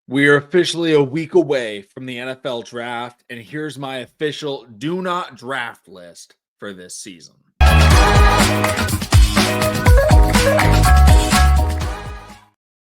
We are officially a week away from the NFL draft, and here's my official do not draft list for this season.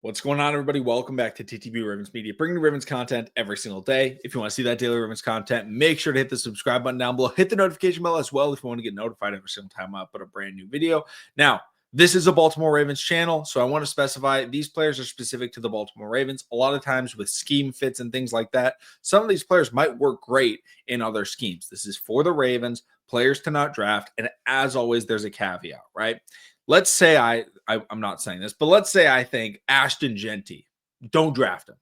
What's going on, everybody? Welcome back to TTB Ravens Media, bringing Ravens content every single day. If you want to see that daily Ravens content, make sure to hit the subscribe button down below. Hit the notification bell as well if you want to get notified every single time I put a brand new video. Now, this is a Baltimore Ravens channel, so I want to specify these players are specific to the Baltimore Ravens. A lot of times with scheme fits and things like that, some of these players might work great in other schemes. This is for the Ravens. Players cannot draft, and as always, there's a caveat, right? Let's say I'm not saying this, but let's say I think Ashton Jeanty, don't draft him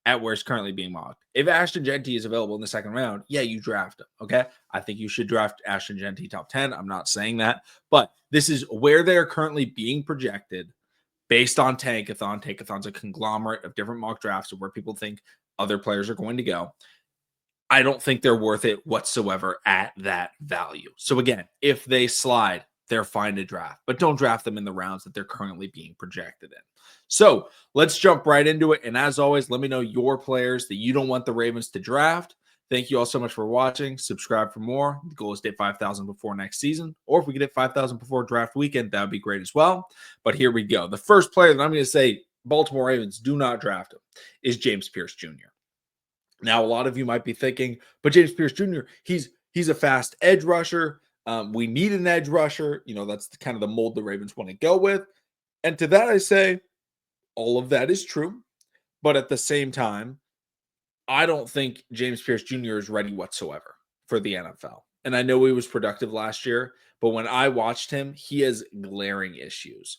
at where it's currently being mocked. If Ashton Jeanty is available in the second round, yeah, you draft him, okay? I think you should draft Ashton Jeanty top 10. I'm not saying that, but this is where they're currently being projected based on Tankathon. Tankathon's a conglomerate of different mock drafts of where people think other players are going to go. I don't think they're worth it whatsoever at that value. So again, if they slide, they're fine to draft, but don't draft them in the rounds that they're currently being projected in. So let's jump right into it. And as always, let me know your players that you don't want the Ravens to draft. Thank you all so much for watching. Subscribe for more. The goal is to hit 5,000 before next season, or if we get hit 5,000 before draft weekend, that would be great as well. But here we go. The first player that I'm going to say Baltimore Ravens do not draft him is James Pierce Jr. Now, a lot of you might be thinking, but James Pierce Jr., he's a fast edge rusher. We need an edge rusher. You know, that's kind of the mold the Ravens want to go with. And to that, I say all of that is true. But at the same time, I don't think James Pierce Jr. is ready whatsoever for the NFL. And I know he was productive last year, but when I watched him, he has glaring issues.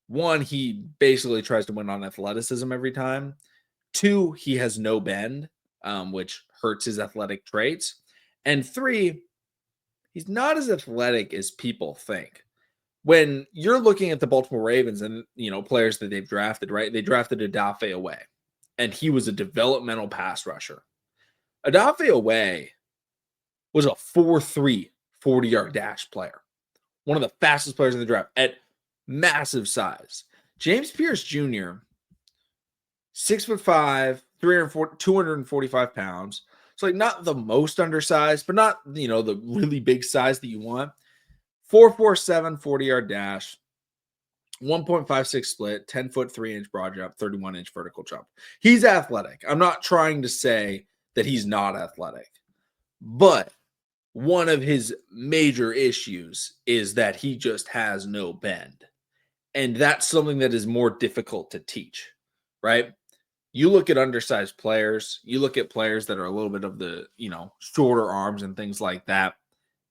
One, he basically tries to win on athleticism every time. Two, he has no bend, which hurts his athletic traits. And three, he's not as athletic as people think. When you're looking at the Baltimore Ravens and, you know, players that they've drafted, right? They drafted Odafe Away, and he was a developmental pass rusher. Odafe Away was a 4.3 40-yard dash player. One of the fastest players in the draft at massive size. James Pierce Jr., 6'5", 245 pounds. So, like, not the most undersized, but not, you know, the really big size that you want. 4.47 40-yard dash, 1.56 split, 10-foot 3-inch broad jump, 31-inch vertical jump. He's athletic. I'm not trying to say that he's not athletic, but one of his major issues is that he just has no bend. And that's something that is more difficult to teach, right? You look at undersized players, you look at players that are a little bit of the, you know, shorter arms and things like that,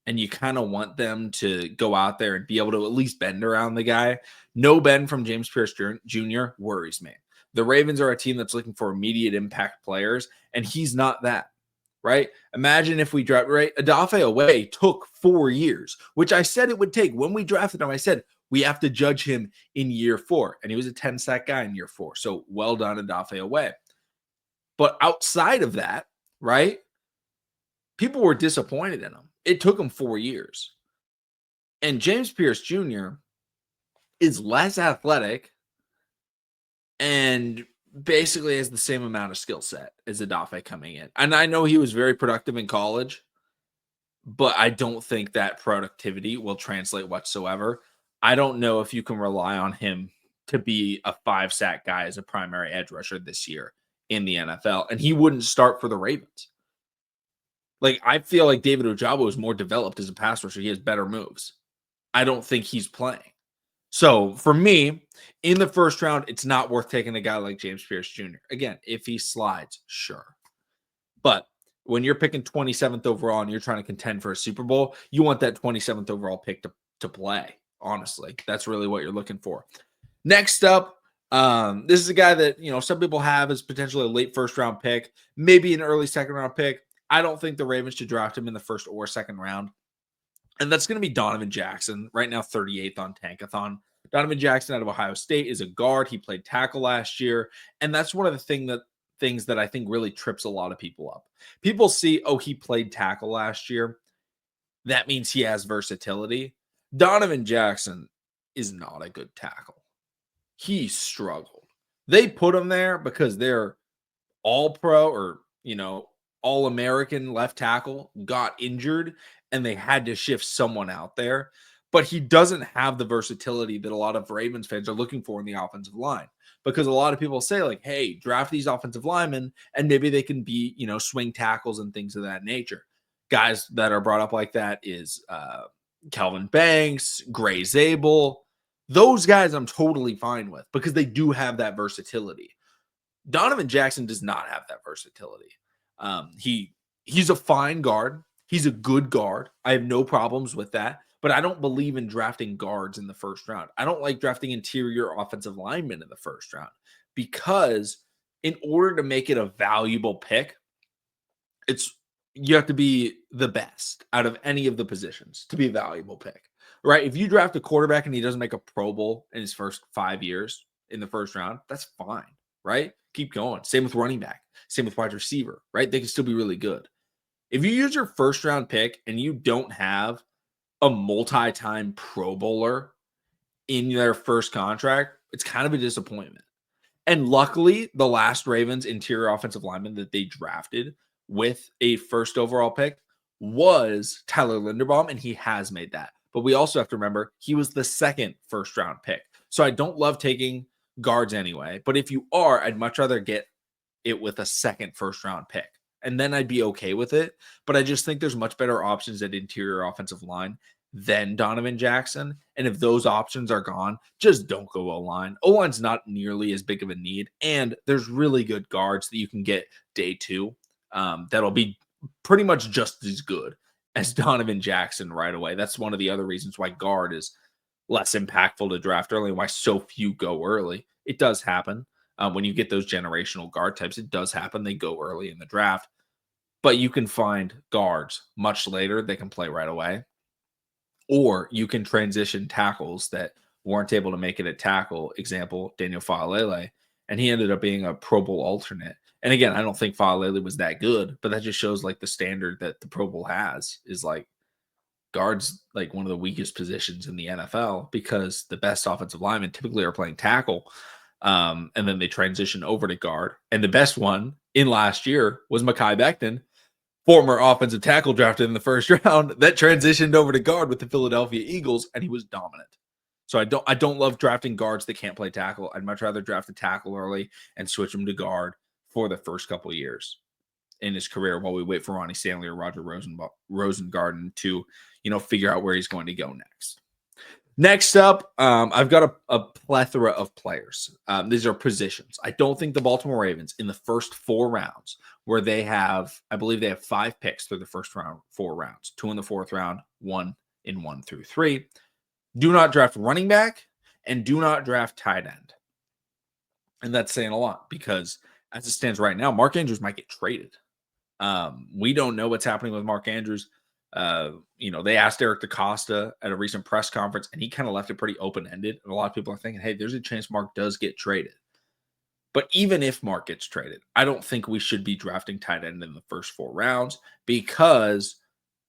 and you kind of want them to go out there and be able to at least bend around the guy. No bend from James Pierce Jr. worries me. The Ravens are a team that's looking for immediate impact players, and he's not that, right? Imagine if we draft, right? Odafe Away took 4 years, which I said it would take. When we drafted him, I said, we have to judge him in year 4. And he was a 10-sack guy in year 4. So well done, Odafe Away. But outside of that, right, people were disappointed in him. It took him 4 years. And James Pierce Jr. is less athletic and basically has the same amount of skill set as Odafe coming in. And I know he was very productive in college, but I don't think that productivity will translate whatsoever. I don't know if you can rely on him to be a 5-sack guy as a primary edge rusher this year in the NFL. And he wouldn't start for the Ravens. Like, I feel like David Ojabo is more developed as a pass rusher. He has better moves. I don't think he's playing. So for me, in the first round, it's not worth taking a guy like James Pierce Jr. Again, if he slides, sure. But when you're picking 27th overall and you're trying to contend for a Super Bowl, you want that 27th overall pick to play. Honestly, that's really what you're looking for. Next up, this is a guy that, you know, some people have as potentially a late first-round pick, maybe an early second-round pick. I don't think the Ravens should draft him in the first or second round. And that's going to be Donovan Jackson, right now 38th on Tankathon. Donovan Jackson out of Ohio State is a guard. He played tackle last year. And that's one of the things that I think really trips a lot of people up. People see, oh, he played tackle last year. That means he has versatility. Donovan Jackson is not a good tackle. He struggled. They put him there because they're all pro or, all American left tackle got injured and they had to shift someone out there. But he doesn't have the versatility that a lot of Ravens fans are looking for in the offensive line, because a lot of people say, like, hey, draft these offensive linemen and maybe they can be, swing tackles and things of that nature. Guys that are brought up like that is Calvin Banks, Gray Zabel. Those guys I'm totally fine with because they do have that versatility. Donovan Jackson does not have that versatility. He's a fine guard. He's a good guard. I have no problems with that. But I don't believe in drafting guards in the first round. I don't like drafting interior offensive linemen in the first round because in order to make it a valuable pick, you have to be the best out of any of the positions to be a valuable pick, right? If you draft a quarterback and he doesn't make a Pro Bowl in his first 5 years in the first round, that's fine, right? Keep going. Same with running back. Same with wide receiver, right? They can still be really good. If you use your first round pick and you don't have a multi-time Pro Bowler in their first contract, it's kind of a disappointment. And luckily, the last Ravens interior offensive lineman that they drafted with a first overall pick was Tyler Linderbaum, and he has made that. But we also have to remember he was the second first round pick. So I don't love taking guards anyway. But if you are, I'd much rather get it with a second first round pick. And then I'd be okay with it. But I just think there's much better options at interior offensive line than Donovan Jackson. And if those options are gone, just don't go O-line. O-line's not nearly as big of a need. And there's really good guards that you can get day two that'll be pretty much just as good as Donovan Jackson right away. That's one of the other reasons why guard is less impactful to draft early and why so few go early. It does happen. When you get those generational guard types, it does happen. They go early in the draft, but you can find guards much later. They can play right away, or you can transition tackles that weren't able to make it at tackle. Example, Daniel Faalele, and he ended up being a Pro Bowl alternate. And again, I don't think Faalele was that good, but that just shows like the standard that the Pro Bowl has is like guards, like one of the weakest positions in the NFL because the best offensive linemen typically are playing tackle. And then they transition over to guard. And the best one in last year was Mekhi Becton, former offensive tackle drafted in the first round, that transitioned over to guard with the Philadelphia Eagles, and he was dominant. So I don't love drafting guards that can't play tackle. I'd much rather draft a tackle early and switch him to guard for the first couple of years in his career while we wait for Ronnie Stanley or Roger Rosengarten to, figure out where he's going to go next. Next up, I've got a plethora of players. These are positions. I don't think the Baltimore Ravens in the first 4 rounds, where I believe they have 5 picks through the first 4 rounds, 2 in the 4th round, 1 in 1 through 3. Do not draft running back and do not draft tight end. And that's saying a lot because as it stands right now, Mark Andrews might get traded. We don't know what's happening with Mark Andrews. They asked Eric DaCosta at a recent press conference, and he kind of left it pretty open-ended. And a lot of people are thinking, hey, there's a chance Mark does get traded. But even if Mark gets traded, I don't think we should be drafting tight end in the first 4 rounds because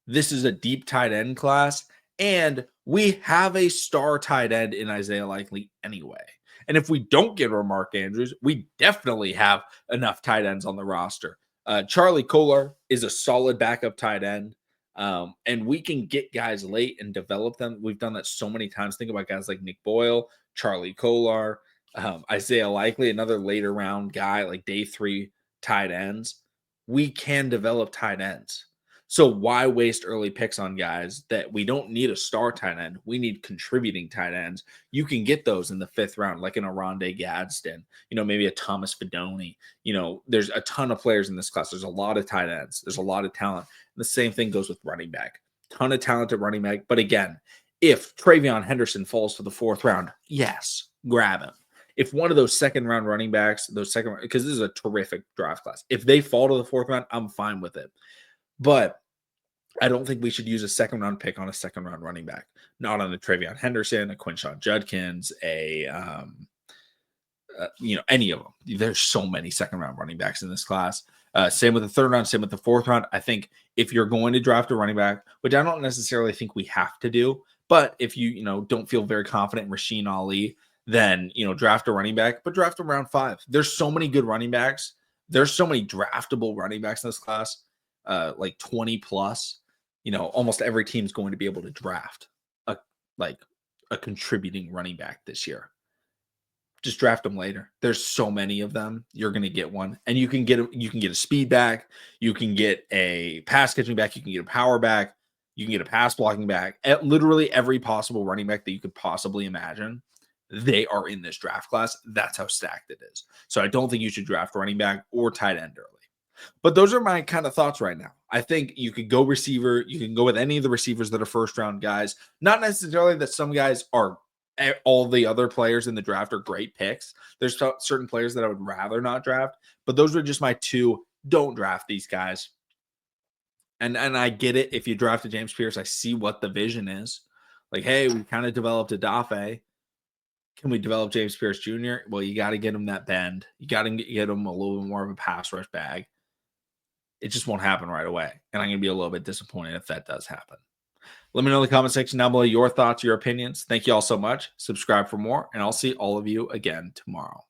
this is a deep tight end class, and we have a star tight end in Isaiah Likely anyway. And if we don't get our Mark Andrews, we definitely have enough tight ends on the roster. Charlie Kolar is a solid backup tight end. And we can get guys late and develop them. We've done that so many times. Think about guys like Nick Boyle, Charlie Kolar, Isaiah Likely, another later round guy, like day 3 tight ends. We can develop tight ends. So why waste early picks on guys that we don't need a star tight end? We need contributing tight ends. You can get those in the 5th round, like an Aronde Gadsden, maybe a Thomas Fidone. There's a ton of players in this class. There's a lot of tight ends. There's a lot of talent. And the same thing goes with running back. Ton of talent at running back. But again, if Travion Henderson falls to the 4th round, yes, grab him. If one of those 2nd round running backs, because this is a terrific draft class, if they fall to the 4th round, I'm fine with it. But I don't think we should use a 2nd round pick on a 2nd round running back. Not on a Travion Henderson, a Quinshon Judkins, any of them. There's so many 2nd round running backs in this class. Same with the 3rd round, same with the 4th round. I think if you're going to draft a running back, which I don't necessarily think we have to do, but if you don't feel very confident in Rasheen Ali, then draft a running back, but draft him round 5. There's so many good running backs there's so many draftable running backs in this class, like 20 plus. Almost every team's going to be able to draft a contributing running back this year. Just draft them later. There's so many of them. You're going to get one, and you can get a speed back, you can get a pass catching back, you can get a power back, you can get a pass blocking back. At literally every possible running back that you could possibly imagine, they are in this draft class. That's how stacked it is. So I don't think you should draft running back or tight end early. But those are my kind of thoughts right now. I think you could go receiver. You can go with any of the receivers that are first round guys. Not necessarily that some guys are, all the other players in the draft are great picks. There's certain players that I would rather not draft, but those are just my two. Don't draft these guys. And I get it. If you drafted James Pierce, I see what the vision is. Like, hey, we kind of developed a Dafe. Can we develop James Pierce Jr.? Well, you got to get him that bend. You got to get him a little bit more of a pass rush bag. It just won't happen right away. And I'm going to be a little bit disappointed if that does happen. Let me know in the comment section down below your thoughts, your opinions. Thank you all so much. Subscribe for more, and I'll see all of you again tomorrow.